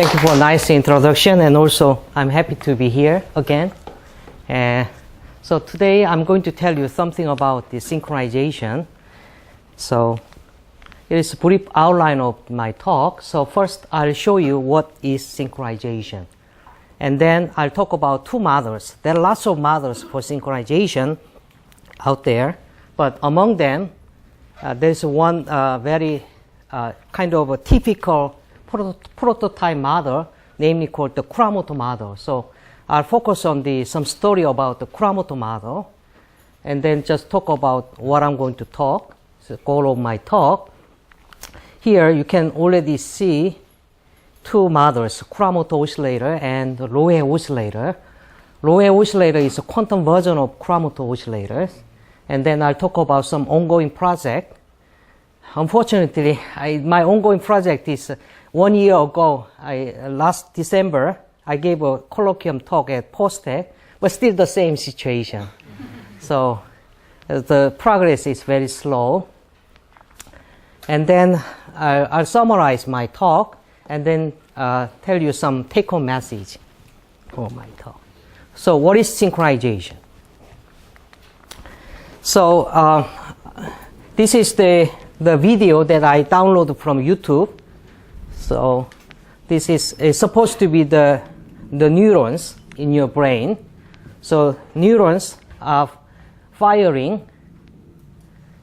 Thank you for a nice introduction, and also I'm happy to be here again. So today I'm going to tell you something about the synchronization. So here is a brief outline of my talk. So first I'll show you what is synchronization. And then I'll talk about two models. There are lots of models for synchronization out there, but among them there's one very kind of a typical prototype model, namely called the Chromatus model. So I'll focus on some story about the Chromatus model, and then just talk about what I'm going to talk. It's the goal of my talk. Here you can already see two models, Chromatus oscillator and Lohe oscillator. Lohe oscillator is a quantum version of Chromatus oscillators. And then I'll talk about some ongoing project. Unfortunately, my ongoing project is 1 year ago. Last December, I gave a Colloquium talk at Posttech, but still the same situation. So the progress is very slow. And then I'll summarize my talk and then tell you some take-home message for my talk. So what is synchronization? So this is the video that I downloaded from YouTube. So this is supposed to be the neurons in your brain. So neurons are firing,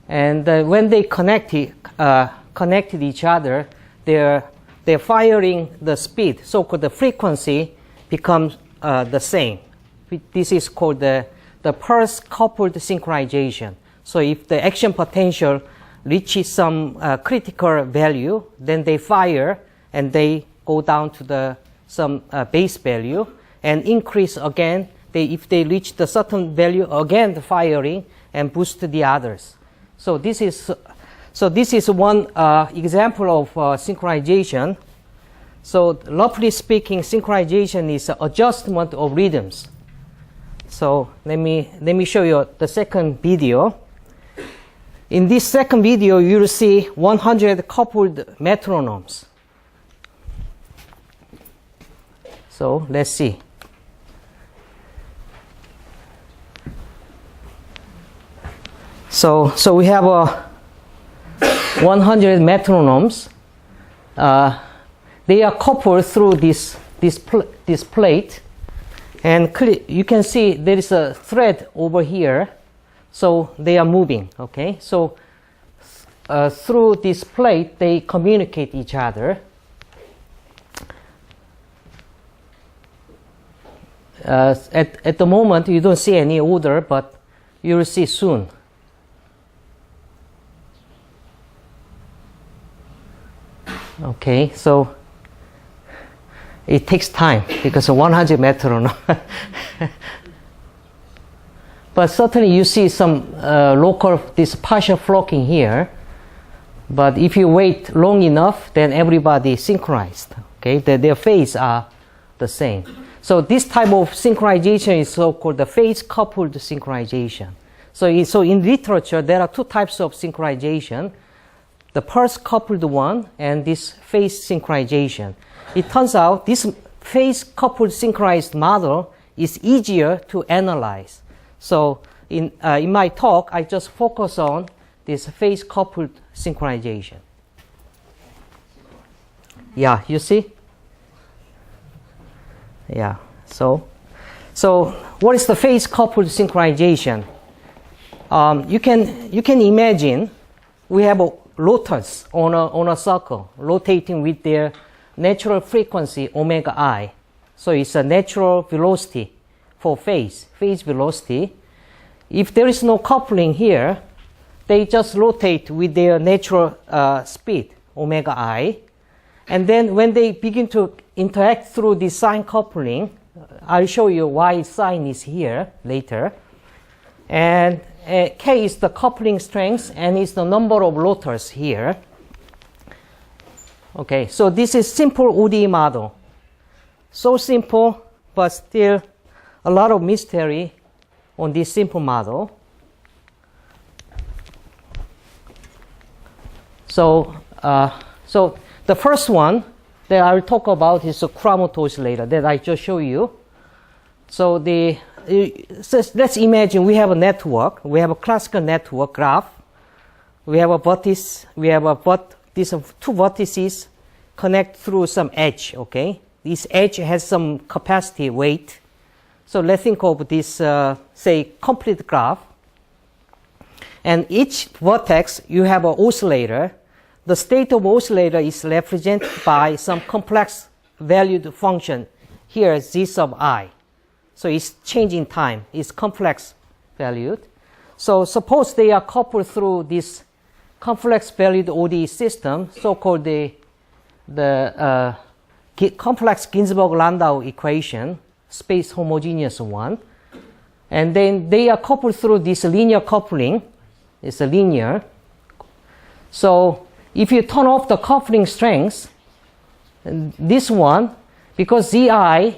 and when they connected each other, they're firing the speed, so-called the frequency becomes the same. This is called the pulse coupled synchronization. So if the action potential reaches some critical value, then they fire and they go down to some base value and increase again. If they reach the certain value, again the firing and boost the others. So this is one example of synchronization. So roughly speaking, synchronization is adjustment of rhythms. So let me show you the second video. In this second video, you'll see 100 coupled metronomes. So let's see. So we have 100 metronomes. They are coupled through this plate, and you can see there is a thread over here. So they are moving. Okay. So through this plate, they communicate each other. At the moment, you don't see any order, but you will see soon. Okay, so it takes time because of 100 metronome. But certainly you see some this partial flocking here. But if you wait long enough, then everybody is synchronized. Okay, their phases are the same. So this type of synchronization is so-called the phase-coupled synchronization. So in literature, there are two types of synchronization: the pulse-coupled one and this phase synchronization. It turns out this phase-coupled synchronized model is easier to analyze. So in my talk, I just focus on this phase-coupled synchronization. Yeah, you see? Yeah. So what is the phase-coupled synchronization? You can imagine we have a rotors on a circle rotating with their natural frequency omega I. So it's a natural velocity for phase velocity. If there is no coupling here, they just rotate with their natural speed omega I. And then when they begin to interact through the sine coupling, I'll show you why sine is here later. And K is the coupling strength and is the number of rotors here. Okay, so this is simple ODE model. So simple, but still a lot of mystery on this simple model. So the first one that I will talk about is a Chromatus oscillator that I just showed you. So let's imagine we have a network. We have a classical network graph. We have a vertex. We have these two vertices connect through some edge. Okay, this edge has some capacity weight. So let's think of this, say, complete graph. And each vertex, you have an oscillator. The state of oscillator is represented by some complex valued function. Here is z sub I. So it's changing time. It's complex valued. So suppose they are coupled through this complex valued ODE system, so-called the complex Ginzburg-Landau equation, space homogeneous one. And then they are coupled through this linear coupling. It's a linear. So if you turn off the coupling strength, this one, because Zi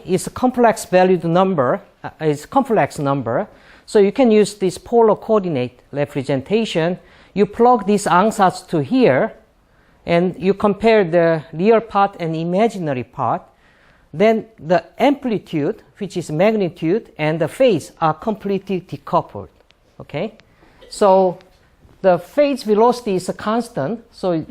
is a complex valued number, is complex number, so you can use this polar coordinate representation. You plug these ansatz to here, and you compare the real part and imaginary part. Then the amplitude, which is magnitude, and the phase are completely decoupled. Okay, so the phase velocity is a constant. So,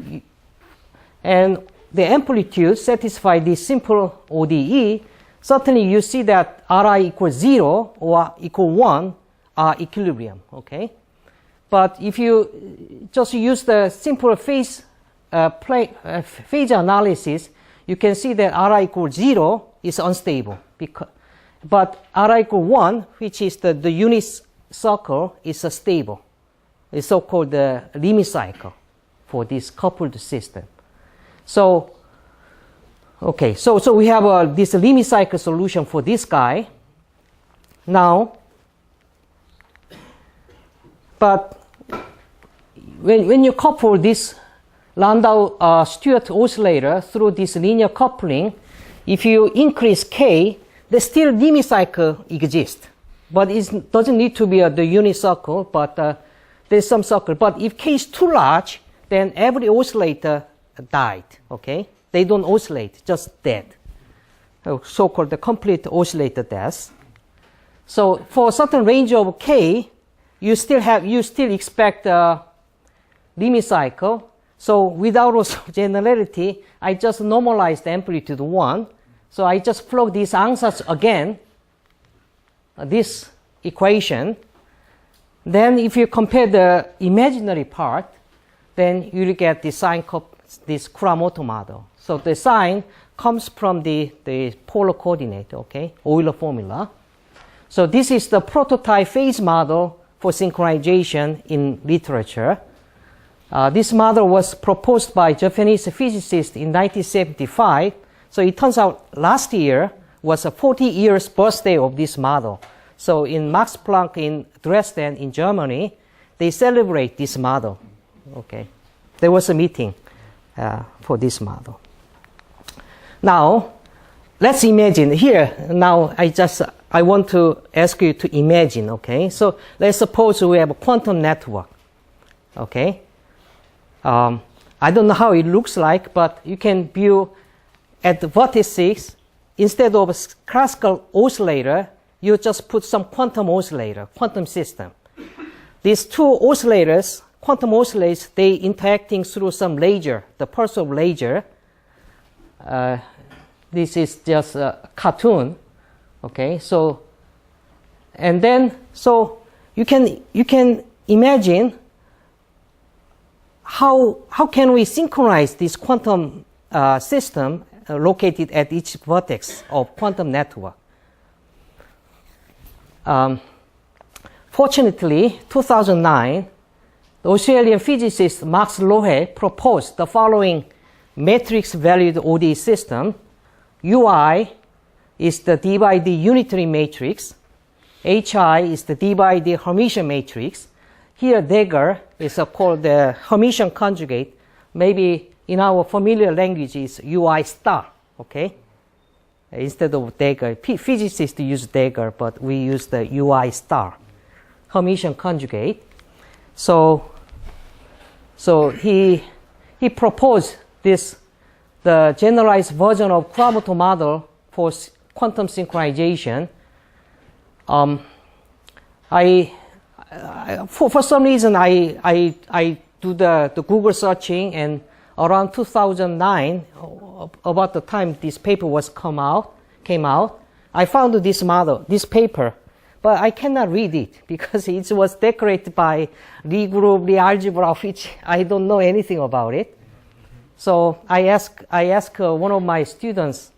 and the amplitude satisfies this simple ODE. Certainly, you see that Ri equals 0 or equal 1 are equilibrium. Okay, but if you just use the simple phase phase analysis, you can see that Ri equals 0 is unstable. But Ri equals 1, which is the unit circle, is stable. It's so-called the limit cycle for this coupled system. So, okay, so we have this limit cycle solution for this guy. Now, but when you couple this Landau-Stewart oscillator through this linear coupling, if you increase k, the still limit cycle exists. But it doesn't need to be the unit circle, but there's some circle. But if k is too large, then every oscillator died. Okay, they don't oscillate, just dead. So-called the complete oscillator death. So for a certain range of k, you still expect a limit cycle. So without generality, I just normalize the amplitude 1. So I just plug these ansatz again, this equation. Then if you compare the imaginary part, then you get the sign this Kuramoto model. So the sign comes from the polar coordinate, okay, Euler formula. So this is the prototype phase model for synchronization in literature. This model was proposed by Japanese physicists in 1975. So it turns out last year was a 40 years birthday of this model. So in Max Planck in Dresden in Germany, they celebrate this model. Okay, there was a meeting for this model. Now, let's imagine here. Now, I want to ask you to imagine. Okay, so let's suppose we have a quantum network. Okay, I don't know how it looks like, but you can view at the vertices, instead of a classical oscillator, you just put some quantum oscillator, quantum system. These two oscillators, quantum oscillators, they interacting through some laser, the pulse of laser. This is just a cartoon. Okay, so, and then, so you can imagine how can we synchronize this quantum system located at each vertex of quantum network. Fortunately, 2009, the Australian physicist Max Lohe proposed the following matrix-valued ODE system. UI is the d by d unitary matrix. HI is the d by d Hermitian matrix. Here, dagger is called the Hermitian conjugate. Maybe in our familiar language is UI star, okay? Instead of dagger. Physicists use dagger, but we use the UI star, Hermitian conjugate. So he proposed this the generalized version of Chromatus model for quantum synchronization. For some reason, I do the Google searching, and around 2009, about the time this paper came out, I found this model, this paper, but I cannot read it because it was decorated by Lie group, Lie algebra, which I don't know anything about it. So I asked one of my students,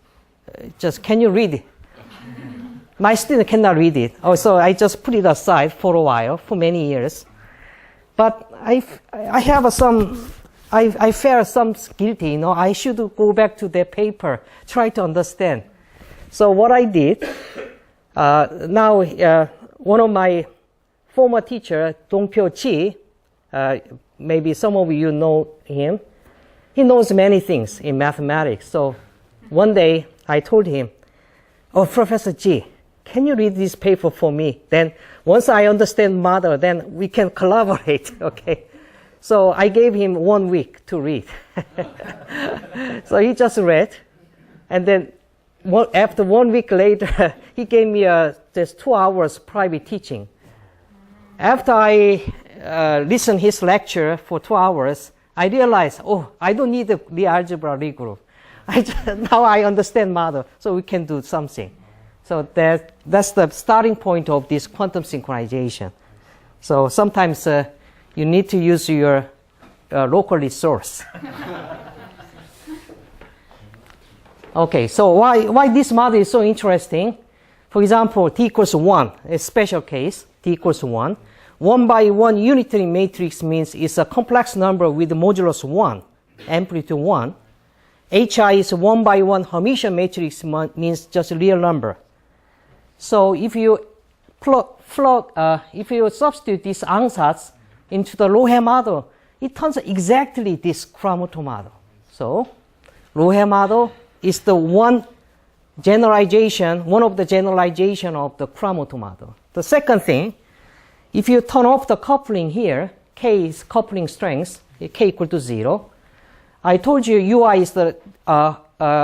can you read it? My student cannot read it. So I just put it aside for a while, for many years. But I felt some guilty, I should go back to the paper, try to understand. So what I did, one of my former teacher, Dongpyo Chi, maybe some of you know him. He knows many things in mathematics. So one day I told him, Professor Ji, can you read this paper for me? Then once I understand model, then we can collaborate, okay? So I gave him 1 week to read. So he just read. And then after 1 week later, he gave me just 2 hours private teaching. After I listened his lecture for 2 hours, I realized, I don't need the algebra Lie group. Now I understand model, so we can do something. So that's the starting point of this quantum synchronization. So sometimes you need to use your local resource. Okay, so why this model is so interesting? For example, t equals 1, a special case, t equals 1. 1 by 1 unitary matrix means it's a complex number with modulus 1, amplitude 1. HI is 1 by 1 Hermitian matrix means just a real number. So if you substitute these ansatz into the Lohe model, it turns exactly this Chromatus model. So Lohe model is the one of the generalization of the Chromatus model. The second thing, if you turn off the coupling here, K is coupling strength, K equal to 0. I told you UI is the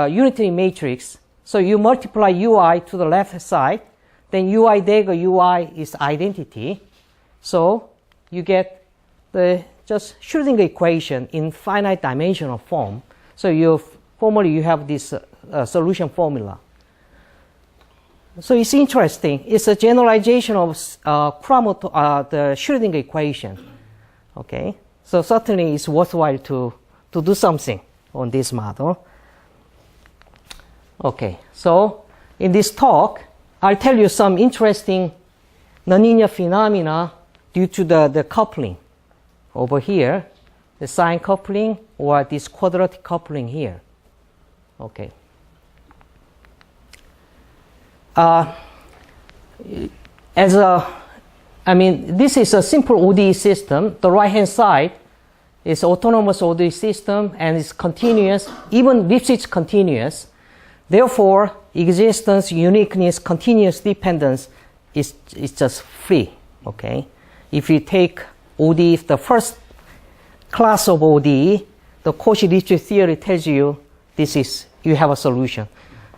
unitary matrix. So you multiply UI to the left side, then UI dagger UI is identity. So you get the just Schrödinger equation in finite dimensional form. So formally you have this solution formula. So it's interesting. It's a generalization of the Schrödinger equation. Okay, so certainly it's worthwhile to do something on this model. Okay, so in this talk, I'll tell you some interesting nonlinear phenomena due to the coupling over here, the sine coupling or this quadratic coupling here. Okay. This is a simple ODE system. The right-hand side is autonomous ODE system and it's continuous, even Lipschitz continuous. Therefore, existence, uniqueness, continuous dependence is just free. Okay. If you take ODE, the first class of ODE, the Cauchy-Lipschitz theory tells you you have a solution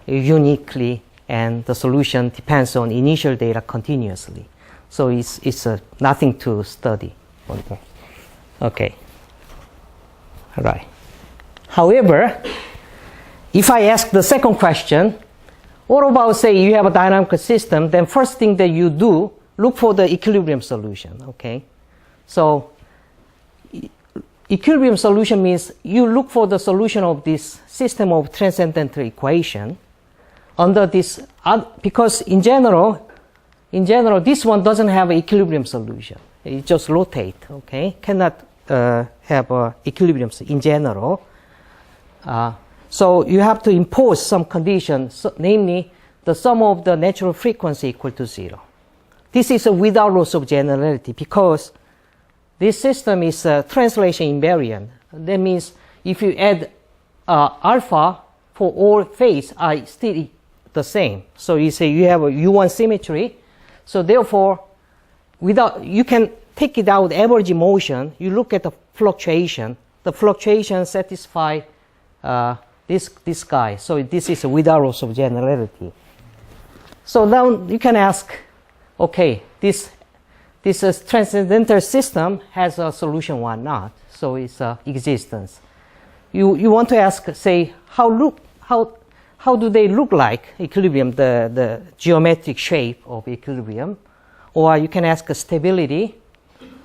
uniquely, and the solution depends on initial data continuously. So it's nothing to study. Okay. All right. However, if I ask the second question, what about, say, you have a dynamical system, then first thing that you do, look for the equilibrium solution. Okay. So equilibrium solution means you look for the solution of this system of transcendental equation under this, because in general, this one doesn't have an equilibrium solution. It just rotates, okay? Cannot have a equilibrium in general. So you have to impose some conditions, namely the sum of the natural frequency equal to 0. This is without loss of generality because this system is translation invariant. That means if you add alpha for all phase are still the same. So you say you have a U1 symmetry. So therefore, you can take it out average motion. You look at the fluctuation. The fluctuation satisfy this guy. So this is without loss of generality. So now you can ask, okay, this transcendental system has a solution or not. So it's existence. You want to ask, say, how do they look like equilibrium, the geometric shape of equilibrium? Or you can ask stability,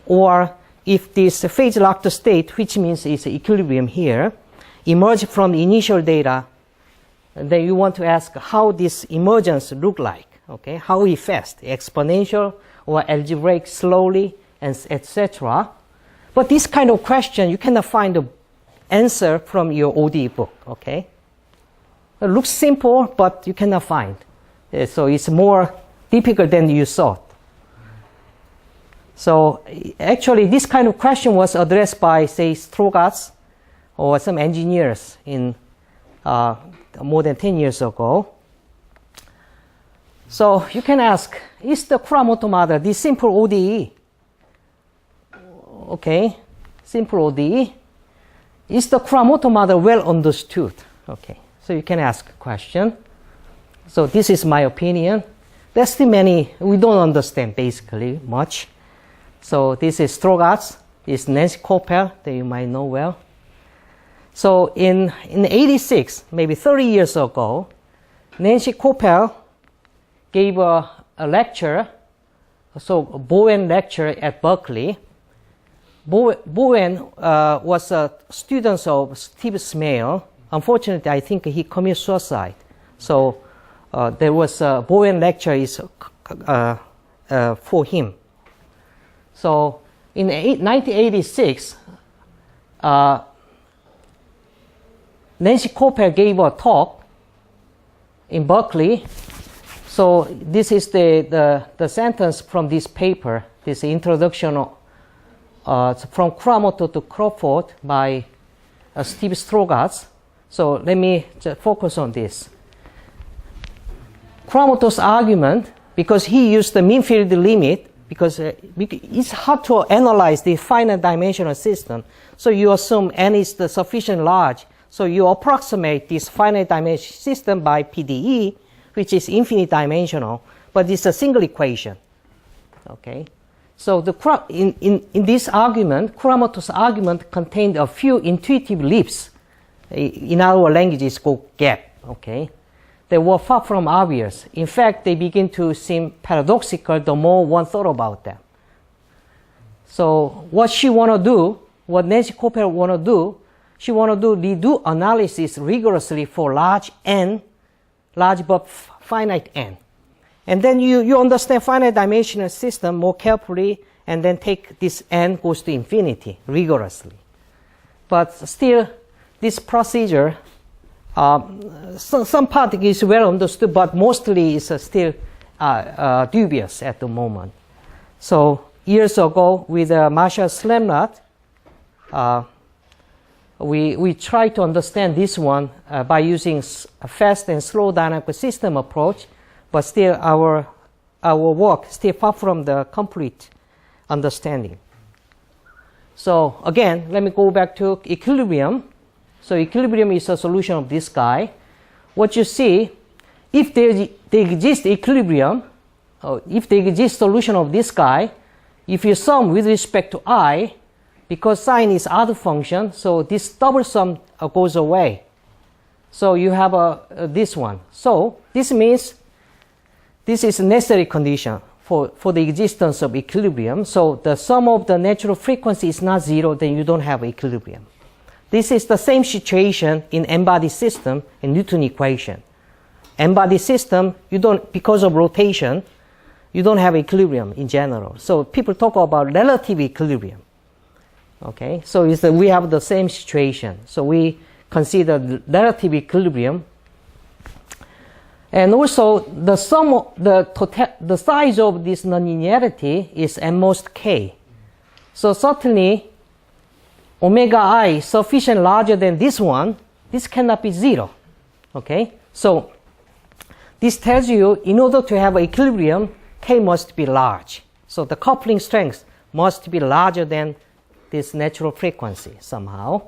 or if this phase-locked state, which means it's equilibrium here, emerge from the initial data, then you want to ask how this emergence look like, okay? How fast, exponential or algebraic, slowly, and etc. But this kind of question, you cannot find the answer from your ODE book, okay? It looks simple, but you cannot find. So it's more difficult than you thought. So actually, this kind of question was addressed by, say, Strogatz or some engineers in more than 10 years ago. So you can ask, is the Kuramoto model this simple ODE? Okay, simple ODE. Is the Kuramoto model well understood? Okay, so you can ask a question. So this is my opinion. There's still many, we don't understand basically much. So this is Strogatz, this is Nancy Koppel, that you might know well. So in 86, maybe 30 years ago, Nancy Koppel gave a lecture, so a Bowen lecture at Berkeley. Bowen was a student of Steve Smale. Unfortunately, I think he committed suicide. So there was a Bowen lecture is for him. So in 1986, Nancy Koppel gave a talk in Berkeley. So this is the sentence from this paper, this introduction from Kuramoto to Crawford by Steve Strogatz. So let me just focus on this. Kuramoto's argument, because he used the mean field limit, because it's hard to analyze the finite dimensional system. So you assume n is the sufficient large. So you approximate this finite dimensional system by PDE, which is infinite dimensional, but it's a single equation. Okay. So in this argument, Kuramoto's argument contained a few intuitive leaps. In our language, it's called gap. Okay. They were far from obvious. In fact, they begin to seem paradoxical the more one thought about them. So what she want to do, what Nancy Koppel want to do, she want to redo analysis rigorously for large n, large but finite n. And then you understand finite dimensional system more carefully, and then take this n goes to infinity rigorously. But still, this procedure, some part is well understood, but mostly is still dubious at the moment. So years ago, with Marshall Slemnat, we tried to understand this one by using a fast and slow dynamic system approach, but still our work still far from the complete understanding. So again, let me go back to equilibrium. So equilibrium is a solution of this guy. What you see, if there exists equilibrium, if there exists solution of this guy, if you sum with respect to I, because sine is odd function, so this double sum goes away. So you have this one. So this means this is a necessary condition for the existence of equilibrium. So the sum of the natural frequency is not zero, then you don't have equilibrium. This is the same situation in n-body system in Newton equation. N-body system, you don't, because of rotation, you don't have equilibrium in general. So people talk about relative equilibrium. Okay, so we have the same situation. So we consider relative equilibrium. And also the sum, the size of this nonlinearity is at most k. So certainly omega I sufficient larger than this one, this cannot be zero. Okay, so this tells you in order to have equilibrium, k must be large. So the coupling strength must be larger than this natural frequency somehow.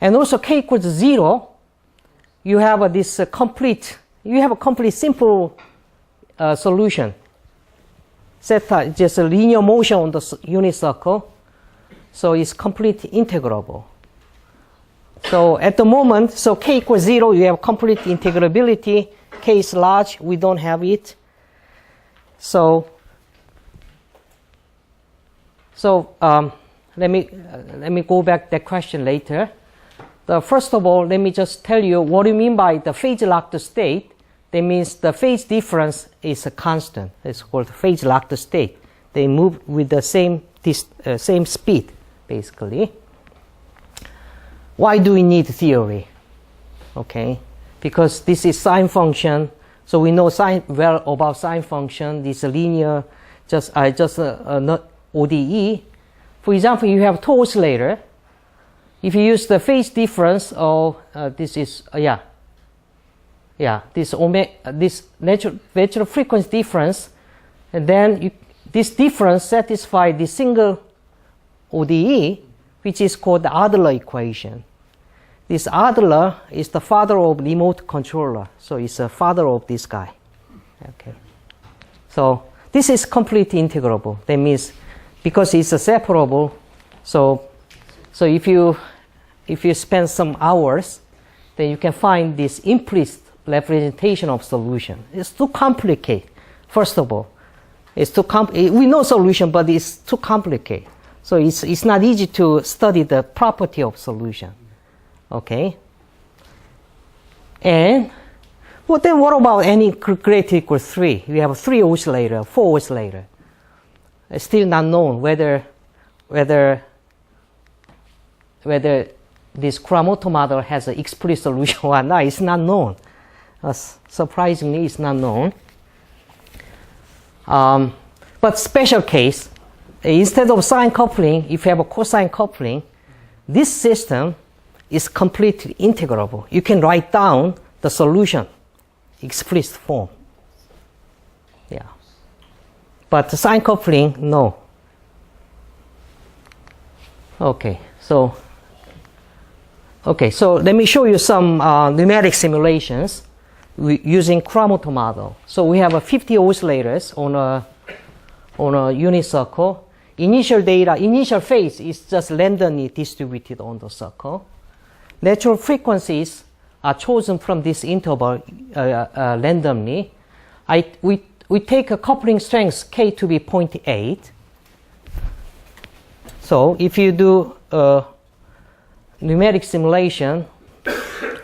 And also k equals 0, you have this complete, you have a complete simple solution. Zeta is just a linear motion on the unit circle, so it's completely integrable. So at the moment, so k equals 0, you have complete integrability. K is large, we don't have it. So let me go back to that question later. First of all, let me just tell you what do you mean by the phase-locked state. That means the phase difference is a constant. It's called phase-locked state. They move with the same speed, basically. Why do we need theory? Okay, because this is sine function, so we know well about sine function. This linear, not ODE. For example, you have two oscillator. If you use the phase difference, this is this natural frequency difference, and then this difference satisfies the single ODE, which is called the Adler equation. This Adler is the father of remote controller, so it's the father of this guy. Okay, so this is completely integrable. That means because it's separable, so if you spend some hours, then you can find this implicit representation of solution. It's too complicated. First of all, it's too we know solution, but it's too complicated. So it's not easy to study the property of solution. Okay. And then what about any greater equal 3? We have 3 oscillator, 4 oscillator. It's still not known whether this Chromatus model has an explicit solution or not. It's not known. Surprisingly, it's not known. But special case, instead of sine coupling, if you have a cosine coupling, this system is completely integrable. You can write down the solution, explicit form. Yeah. But the sine coupling, no. Okay, so let me show you some numeric simulations using Chromatus model. So we have 50 oscillators on a unit circle. Initial phase is just randomly distributed on the circle. Natural frequencies are chosen from this interval randomly. We take a coupling strength k to be 0.8. So if you do numeric simulation,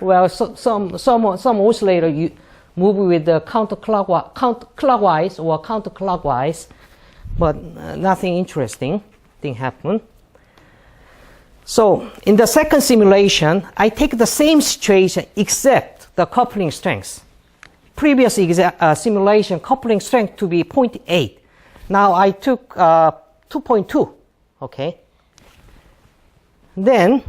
well, some oscillator you move with the clockwise or counterclockwise, but nothing interesting thing happened. So in the second simulation, I take the same situation except the coupling strength. Previous simulation coupling strength to be 0.8. Now I took 2.2. Okay. Then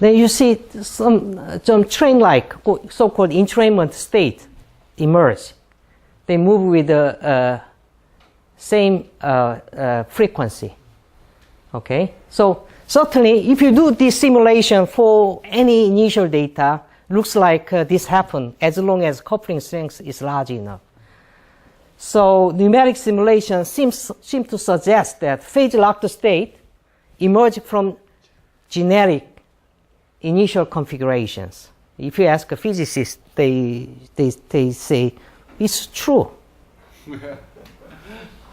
you see some train-like so-called entrainment state emerge. They move with the same frequency. Okay, so certainly if you do this simulation for any initial data, looks like this happened as long as coupling strength is large enough. So numeric simulation seems to suggest that phase-locked state emerge from generic initial configurations. If you ask a physicist, they say it's true.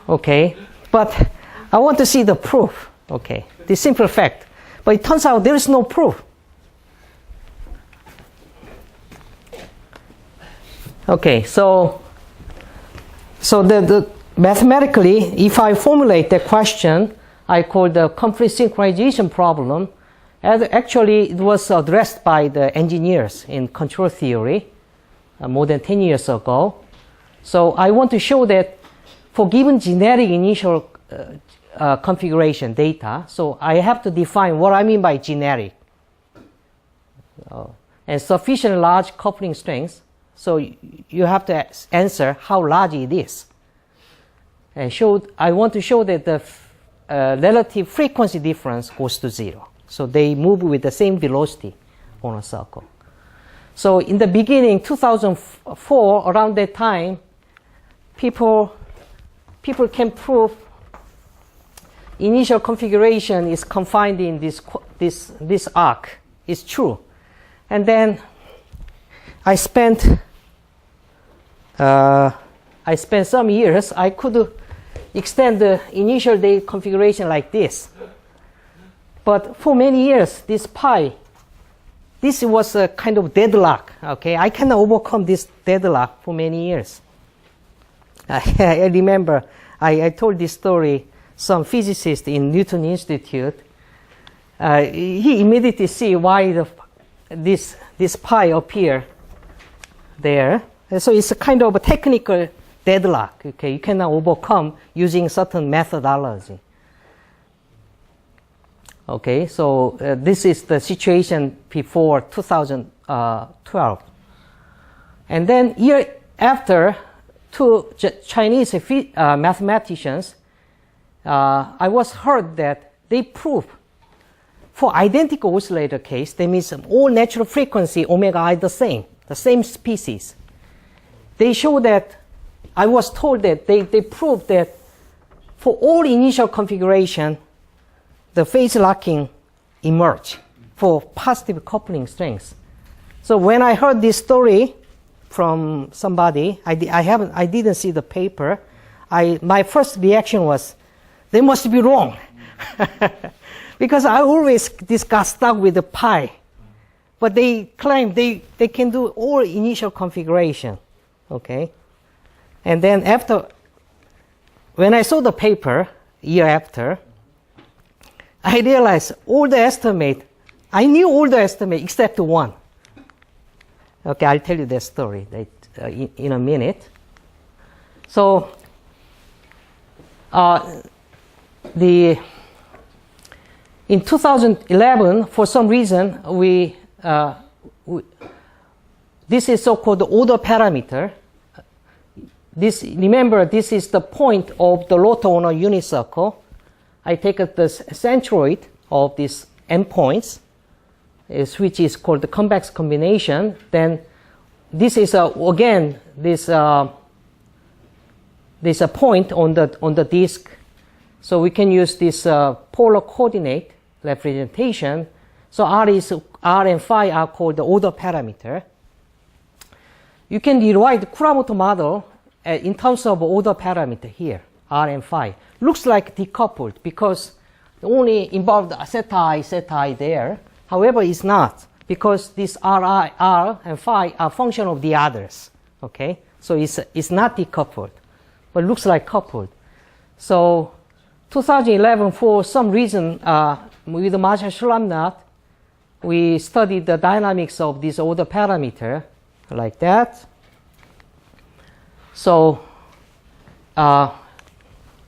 Okay, but I want to see the proof. Okay, the simple fact. But it turns out there is no proof. Okay, so the mathematically, if I formulate the question, I call the complete synchronization problem. And actually, it was addressed by the engineers in control theory more than 10 years ago. So I want to show that for given generic initial configuration data, so I have to define what I mean by generic. And sufficient large coupling strength, so you have to answer how large it is. And I want to show that relative frequency difference goes to 0. So they move with the same velocity on a circle. So in the beginning, 2004, around that time, people can prove initial configuration is confined in this arc. It's true. And then I spent some years. I could extend the initial date configuration like this. But for many years, this was a kind of deadlock. Okay, I cannot overcome this deadlock for many years. I remember I told this story. Some physicist in Newton Institute, he immediately see why this pi appear there. And so it's a kind of a technical deadlock. Okay, you cannot overcome using certain methodology. Okay, so this is the situation before 2012. And then year after, two Chinese mathematicians, I was heard that they prove for identical oscillator case, that means all natural frequency omega are the same species. They show that, I was told that they proved that for all initial configuration, the phase locking emerge for positive coupling strengths. So when I heard this story from somebody, I didn't see the paper. My first reaction was, they must be wrong. Because I always got stuck with the pi. But they claim they can do all initial configuration. Okay? And then when I saw the paper, year after, I realized I knew all the estimate except one. Okay, I'll tell you that story in a minute. So, in 2011, for some reason, this is so-called order parameter. Remember, this is the point of the rotor on a unit circle. I take the centroid of these endpoints, which is called the convex combination. Then this is again this a point on the disk. So we can use this polar coordinate representation. So R and phi are called the order parameter. You can derive the Chromatus model in terms of order parameter here, R and phi. Looks like decoupled because only involved zeta I there. However, it's not, because this R and phi are function of the others. Okay, so it's not decoupled, but looks like coupled. So 2011, for some reason, with Marshall Schlamnat, we studied the dynamics of this order parameter like that. So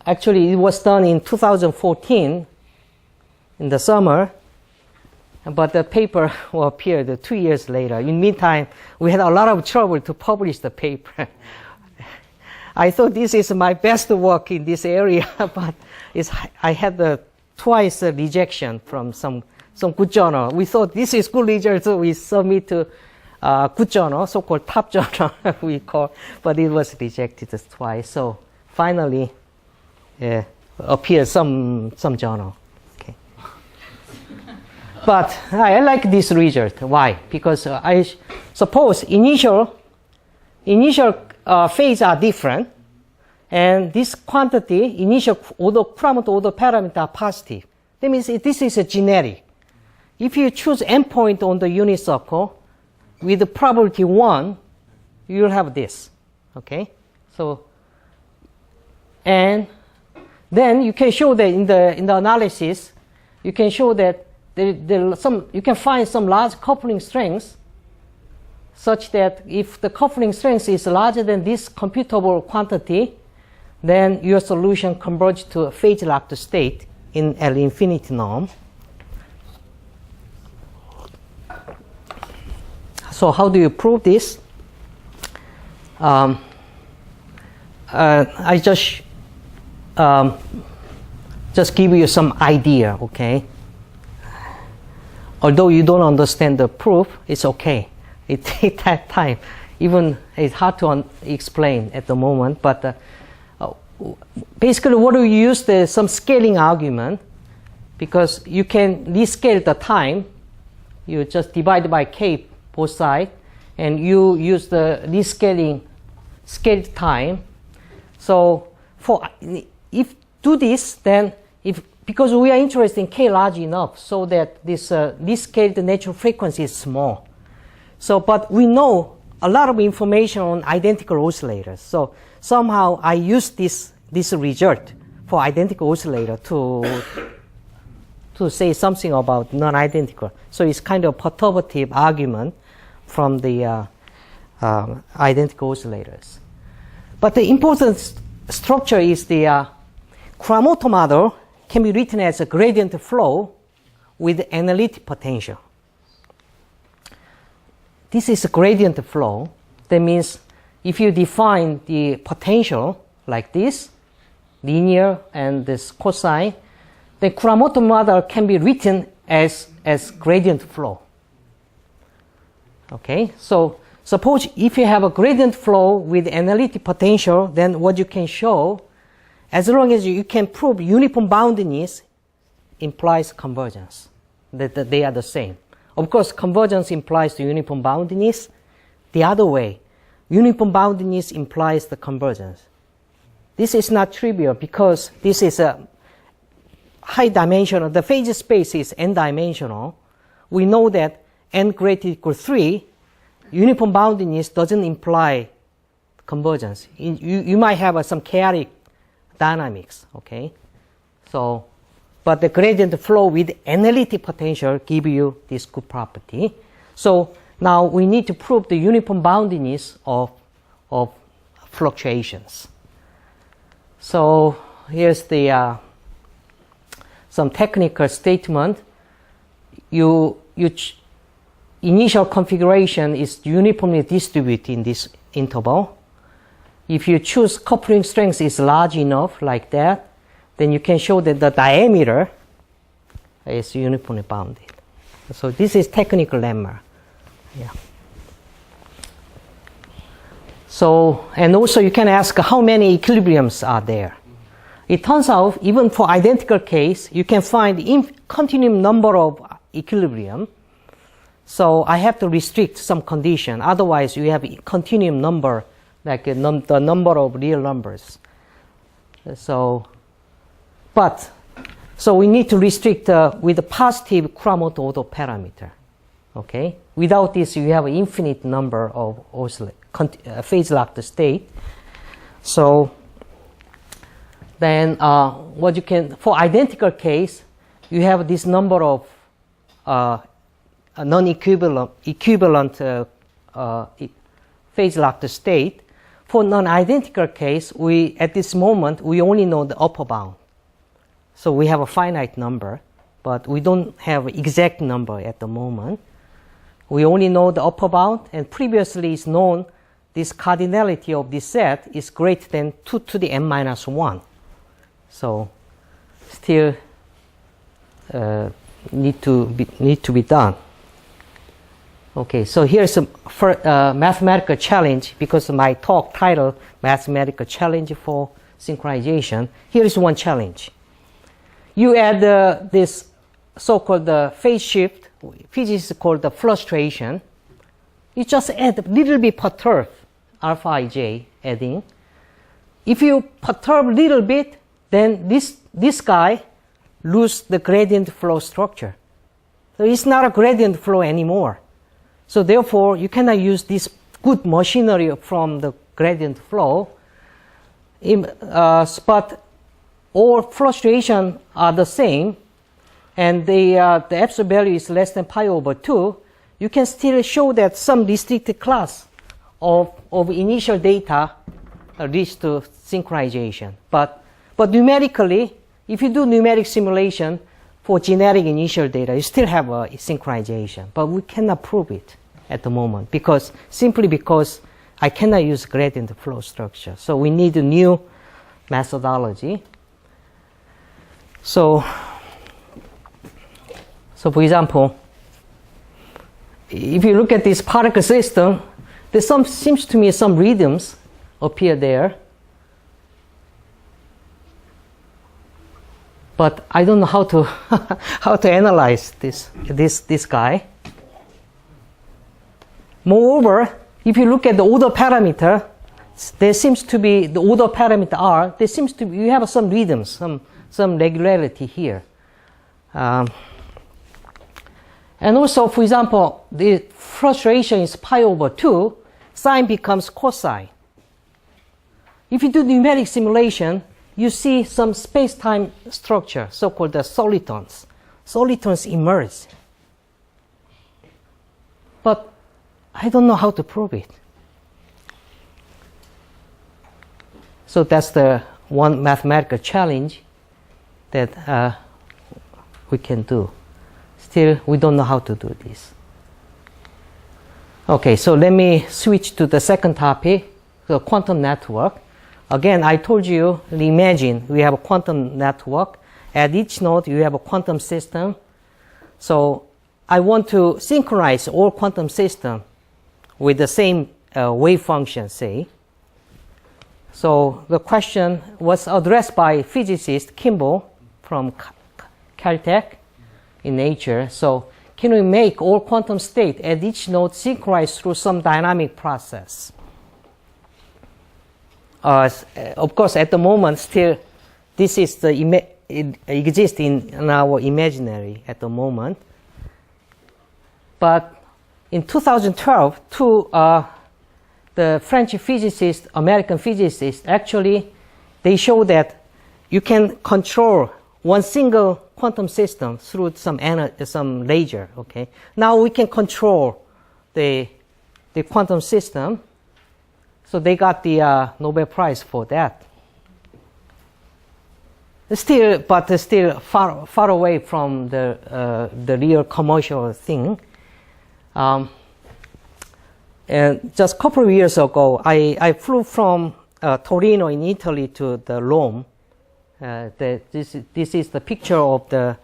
actually, it was done in 2014 in the summer, but the paper appeared 2 years later. In the meantime, we had a lot of trouble to publish the paper. I thought this is my best work in this area, but I had twice rejection from some good journal. We thought this is good result, so we submit to good journal, so-called top journal we call, but it was rejected twice. So finally, appeared some journal. Okay. But I like this result. Why? Because I suppose initial phase are different, and this quantity, initial Chromatus order parameter are positive. That means this is a generic. If you choose endpoint on the unit circle with the probability 1, you will have this. Okay? So, and then you can show that in the analysis, you can show that you can find some large coupling strengths, such that if the coupling strength is larger than this computable quantity, then your solution converges to a phase-locked state in L infinity norm. So how do you prove this? I just just give you some idea, okay? Although you don't understand the proof, it's okay. It takes that time. Even it's hard to explain at the moment, but basically what we use is some scaling argument, because you can rescale the time. You just divide by k both sides, and you use the rescaling scaled time. So if do this, then because we are interested in k large enough so that this rescaled natural frequency is small. So, but we know a lot of information on identical oscillators. So somehow I use this result for identical oscillator to say something about non-identical. So it's kind of perturbative argument from the identical oscillators. But the important structure is the Chromatus model can be written as a gradient flow with analytic potential. This is a gradient flow. That means if you define the potential like this, linear and this cosine, the Chromatus model can be written as gradient flow. Okay, so suppose if you have a gradient flow with analytic potential, then what you can show, as long as you can prove uniform boundedness, implies convergence, that they are the same. Of course, convergence implies the uniform boundedness. The other way, uniform boundedness implies the convergence. This is not trivial because this is a high dimensional. The phase space is n-dimensional. We know that n greater equal 3, uniform boundedness doesn't imply convergence. You might have some chaotic dynamics, okay? So, but the gradient flow with analytic potential give you this good property. So now we need to prove the uniform boundedness of fluctuations. So here's the some technical statement. Initial configuration is uniformly distributed in this interval. If you choose coupling strength is large enough like that, then you can show that the diameter is uniformly bounded. So this is technical lemma. Yeah. So, and also you can ask how many equilibriums are there. It turns out even for identical case, you can find continuum number of equilibrium. So I have to restrict some condition. Otherwise, you have a continuum number, like the number of real numbers. So we need to restrict with a positive Chromatus order parameter. Okay. Without this, you have an infinite number of phase-locked state. So then, what you can for identical case, you have this number of non-equivalent phase-locked state. For non-identical case, at this moment we only know the upper bound. So we have a finite number, but we don't have an exact number at the moment. We only know the upper bound, and previously it's known this cardinality of this set is greater than 2 to the n minus 1. So still need to be done. Okay, so here's a mathematical challenge, because of my talk title, Mathematical Challenge for Synchronization. Here is one challenge. You add this so-called phase shift, physics is called the frustration. You just add a little bit perturb, alpha ij adding. If you perturb a little bit, then this guy lose the gradient flow structure. So it's not a gradient flow anymore. So therefore, you cannot use this good machinery from the gradient flow. But all fluctuations are the same, and the absolute value is less than pi over 2. You can still show that some restricted class of initial data leads to synchronization. But numerically, if you do numeric simulation for generic initial data, you still have a synchronization. But we cannot prove it at the moment, simply because I cannot use gradient flow structure. So we need a new methodology. So for example, if you look at this particle system, there seems to me some rhythms appear there. But I don't know how to how to analyze this guy. Moreover, if you look at the order parameter, there seems to be the order parameter R. There seems to be you have some rhythms, some regularity here. And also, for example, the fluctuation is pi over 2, sine becomes cosine. If you do numeric simulation, you see some space-time structure, so-called the solitons. Solitons emerge. But I don't know how to prove it. So that's the one mathematical challenge that we can do. Still, we don't know how to do this. Okay, so let me switch to the second topic, the quantum network. Again, I told you, imagine we have a quantum network. At each node, you have a quantum system. So I want to synchronize all quantum systems with the same wave function, say. So the question was addressed by physicist Kimball from Caltech in Nature. So can we make all quantum state at each node synchronized through some dynamic process? Of course, at the moment, still, this is the it exists in our imaginary at the moment. But in 2012, the French physicists, American physicists, actually, they show that you can control one single quantum system through some laser. Okay. Now we can control the quantum system. So they got the Nobel Prize for that. Still far away from the real commercial thing. And just a couple of years ago, I flew from Torino in Italy to the Rome. This is the picture of the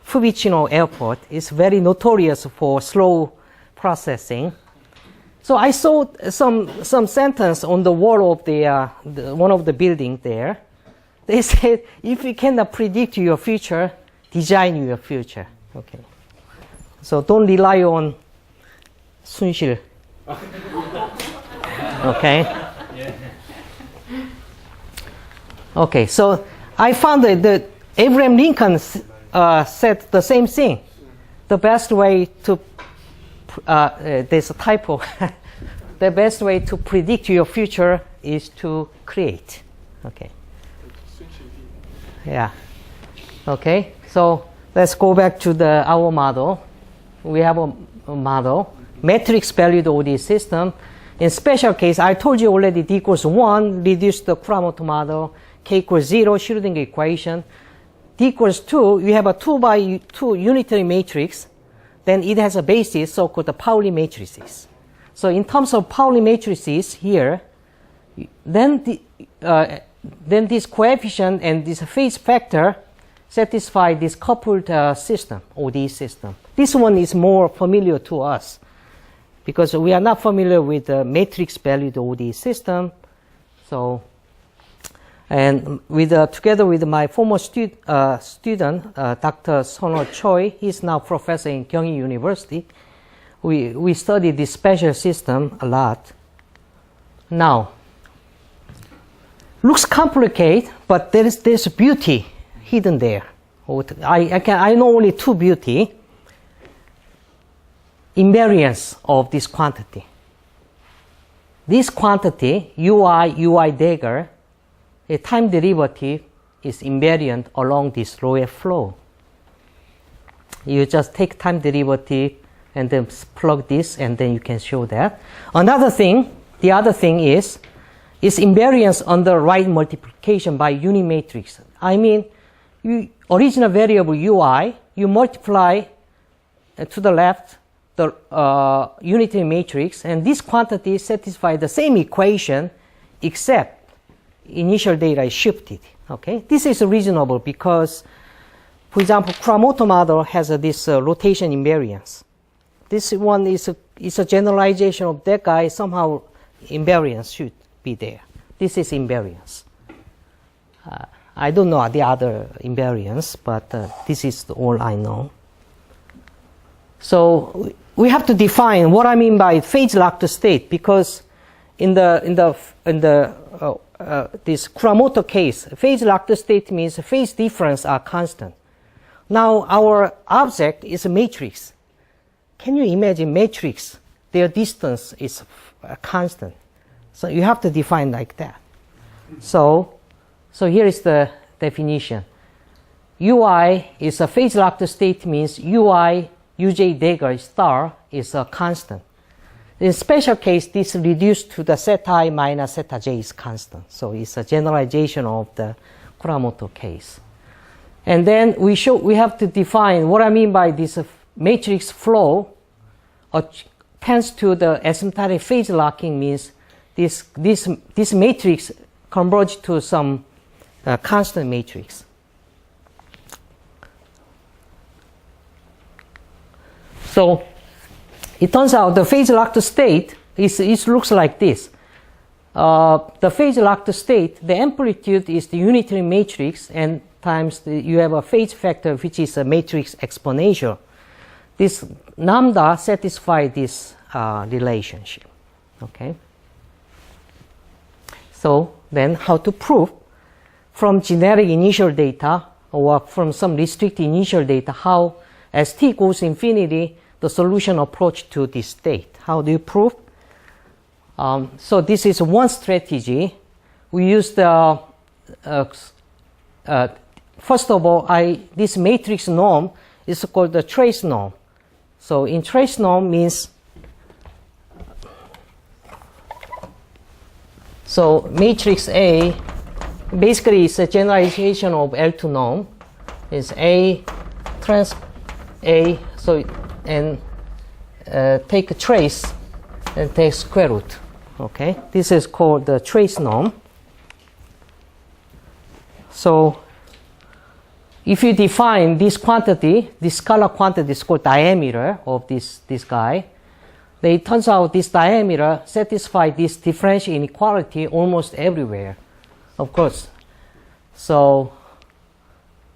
Fiumicino airport. It's very notorious for slow processing. So I saw some sentence on the wall of one of the buildings there. They said, if you cannot predict your future, design your future. Okay. So don't rely on 순실. Okay. Okay. So I found that Abraham Lincoln said the same thing. The best way to there's a typo. The best way to predict your future is to create. Okay. Yeah. Okay. So let's go back to our model. We have a model, matrix valued ODE system. In special case, I told you already D equals 1, reduce the Chromatus model, K equals 0, Schrödinger equation. D equals 2, you have a 2 by 2 unitary matrix. Then it has a basis, so-called the Pauli matrices. So in terms of Pauli matrices here, then this coefficient and this phase factor satisfy this coupled system, ODE system. This one is more familiar to us because we are not familiar with the matrix valued ODE system. So, and together with my former student, Dr. Sono Choi, he's now professor in Gyeonggi University. We studied this special system a lot. Now, looks complicated, but there's beauty hidden there. I know only two beauty. Invariance of this quantity. This quantity, UI dagger, a time derivative is invariant along this rho f flow. You just take time derivative and then plug this, and then you can show that. The other thing is invariance under right multiplication by unimatrix. I mean, original variable UI, you multiply to the left the unitary matrix, and this quantity satisfies the same equation, except initial data is shifted. Okay, this is reasonable because For example, Chromatus model has this rotation invariance. This one is a generalization of that guy. Somehow invariance should be there. This is invariance. I don't know the other invariance, but this is all I know. So we have to define what I mean by phase-locked state, because in this Chromatus case, phase-locked state means phase difference are constant. Now our object is a matrix. Can you imagine matrix? Their distance is constant. So you have to define like that. So here is the definition. UI is a phase-locked state, means UI uj dagger star is a constant. In special case, this reduced to the zeta I minus zeta j is constant. So it's a generalization of the Chromatus case. And then we have to define what I mean by this matrix flow tends to the asymptotic phase locking, means this matrix converges to some constant matrix. So it turns out the phase-locked state it looks like this. The phase-locked state, the amplitude is the unitary matrix, and times you have a phase factor which is a matrix exponential. This lambda satisfies this relationship. Okay. So then how to prove from generic initial data or from some restricted initial data how as t goes infinity the solution approach to this state. How do you prove? So this is one strategy. We use the first of all, this matrix norm is called the trace norm. So in trace norm means, so matrix A basically is a generalization of L2 norm. Is A trans A, so and take a trace and take square root. Okay, this is called the trace norm. So if you define this quantity, this scalar quantity is called diameter of this guy, then it turns out this diameter satisfies this differential inequality almost everywhere, of course. So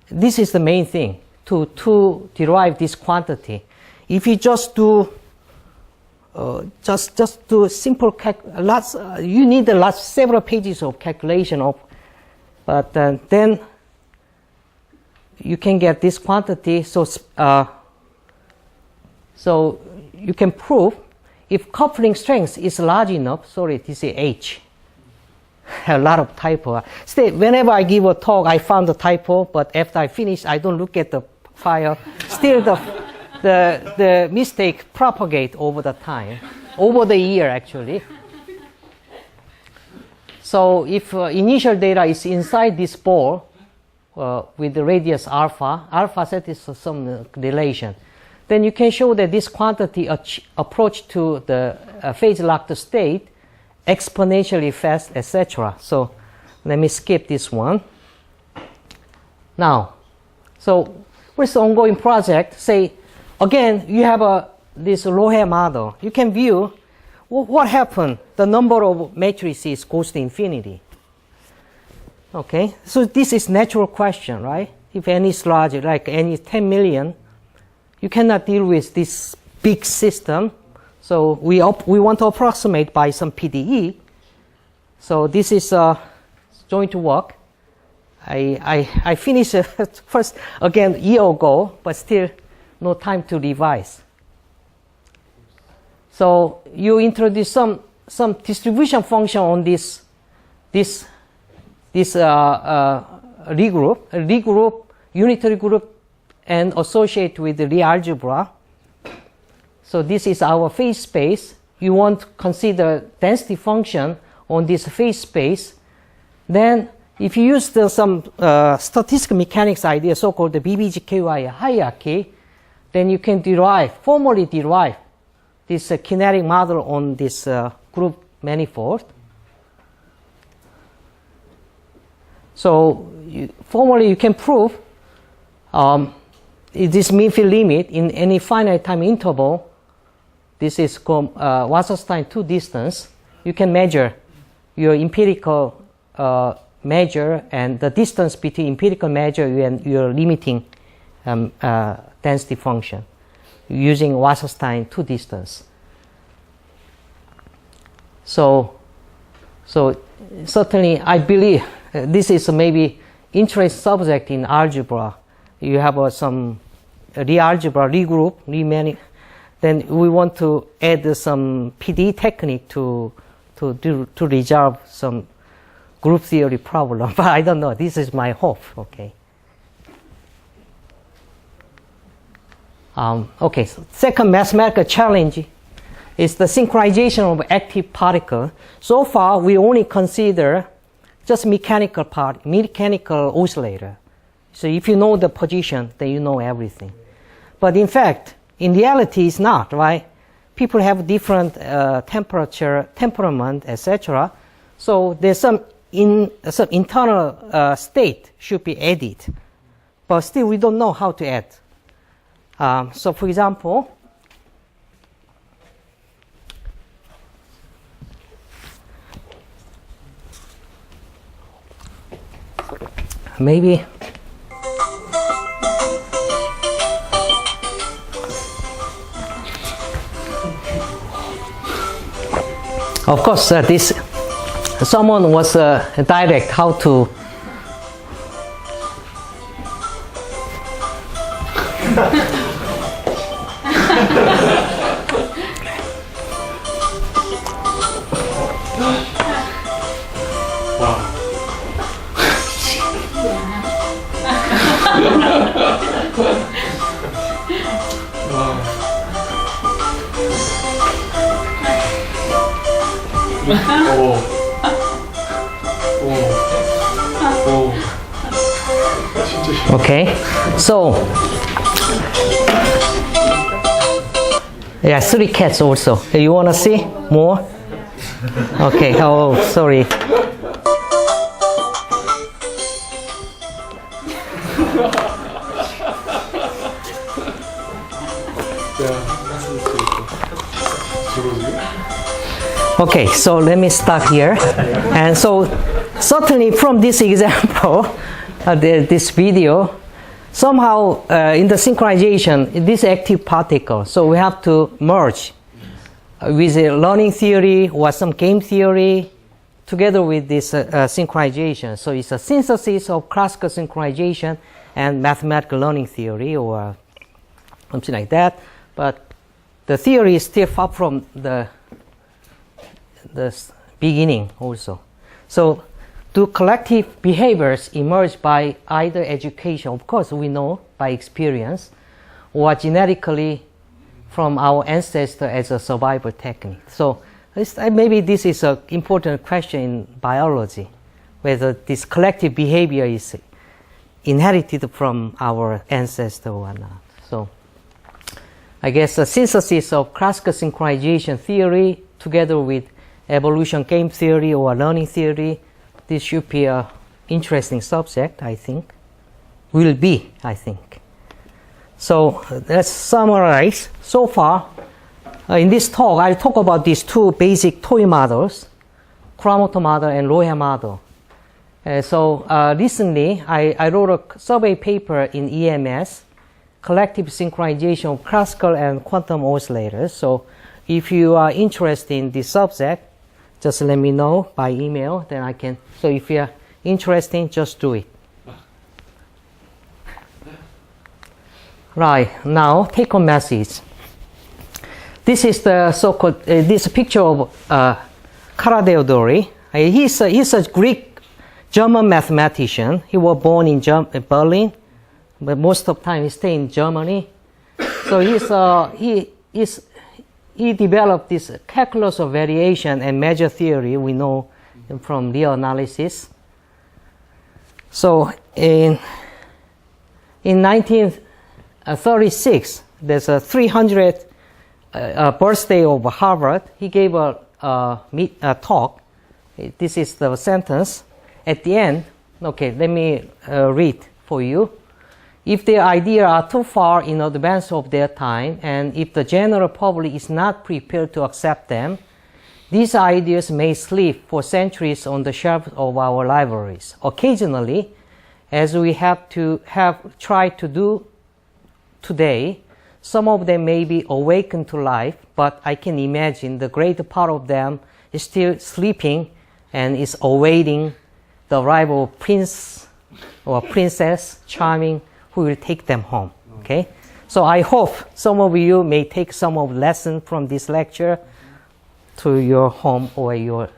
this is the main thing, to derive this quantity. If you just do just do simple you need several pages of calculation of, but then you can get this quantity. So so you can prove if coupling strength is large enough. Sorry, this is H. A lot of typo. Still, whenever I give a talk, I found a typo, but after I finish, I don't look at the file. Still, the mistake propagate over the time, over the year actually. So if initial data is inside this ball with the radius alpha satisfies some relation, then you can show that this quantity approach to the phase-locked state exponentially fast, etc. So let me skip this one. Now, so with the ongoing project, say again you have this Lohe model. You can view what happened. The number of matrices goes to infinity. Okay, so this is natural question, right? If n is large, like n is 10 million, you cannot deal with this big system. So we want to approximate by some PDE. So this is going to work. I finished first again a year ago, but still no time to revise. So you introduce some distribution function on this regroup unitary group and associate with the Lie algebra. So this is our phase space. You want to consider density function on this phase space. Then if you use some statistical mechanics idea, so-called the BBGKY hierarchy, then you can formally derive this kinetic model on this group manifold. So formally you can prove This mean field limit in any finite time interval, this is called Wasserstein 2 distance. You can measure your empirical measure and the distance between empirical measure and your limiting density function using Wasserstein 2 distance. So certainly I believe this is maybe interest subject in algebra. You have some re-algebra, regroup, then we want to add some PD technique to resolve some group theory problem. But I don't know. This is my hope. Okay. Okay. So second mathematical challenge is the synchronization of active particle. So far, we only consider just mechanical oscillator. So if you know the position, then you know everything. But in fact, in reality, it's not, right? People have different temperature, temperament, etc. So there's some internal state should be added. But still, we don't know how to add. So for example, maybe of course this someone was direct how to Okay, so yeah, 3 cats also. You want to see more? Okay, oh, sorry. Okay, so let me start here. And so certainly from this example, this video, somehow in the synchronization, this active particle, so we have to merge with a learning theory or some game theory together with this synchronization. So it's a synthesis of classical synchronization and mathematical learning theory or something like that. But the theory is still far from the beginning also. So do collective behaviors emerge by either education, of course we know by experience, or genetically from our ancestor as a survival technique? So maybe this is an important question in biology, whether this collective behavior is inherited from our ancestor or not. So I guess a synthesis of classical synchronization theory together with evolution game theory or learning theory, this should be an interesting subject, I think. Will be, I think. So let's summarize. So far, in this talk, I'll talk about these 2 basic toy models, Chromatus model and Lohe model. Recently, I wrote a survey paper in EMS, collective synchronization of classical and quantum oscillators. So if you are interested in this subject, just let me know by email, then I can. So if you're interested, just do it. Right, now take home message. This is the so-called, this picture of Karl Deodori. He's a Greek German mathematician. He was born in Berlin, but most of the time he stayed in Germany. So he developed this calculus of variation and measure theory we know from real analysis. So in 1936, there's a 300th birthday of Harvard. He gave a talk. This is the sentence. At the end, okay, let me read for you. if their ideas are too far in advance of their time, and if the general public is not prepared to accept them, these ideas may sleep for centuries on the shelves of our libraries. Occasionally, as we have tried to do today, some of them may be awakened to life, but I can imagine the greater part of them is still sleeping and is awaiting the arrival of Prince or Princess Charming who will take them home. Okay? So I hope some of you may take some of the lessons from this lecture to your home or your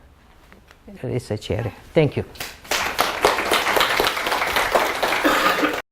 research area. Thank you.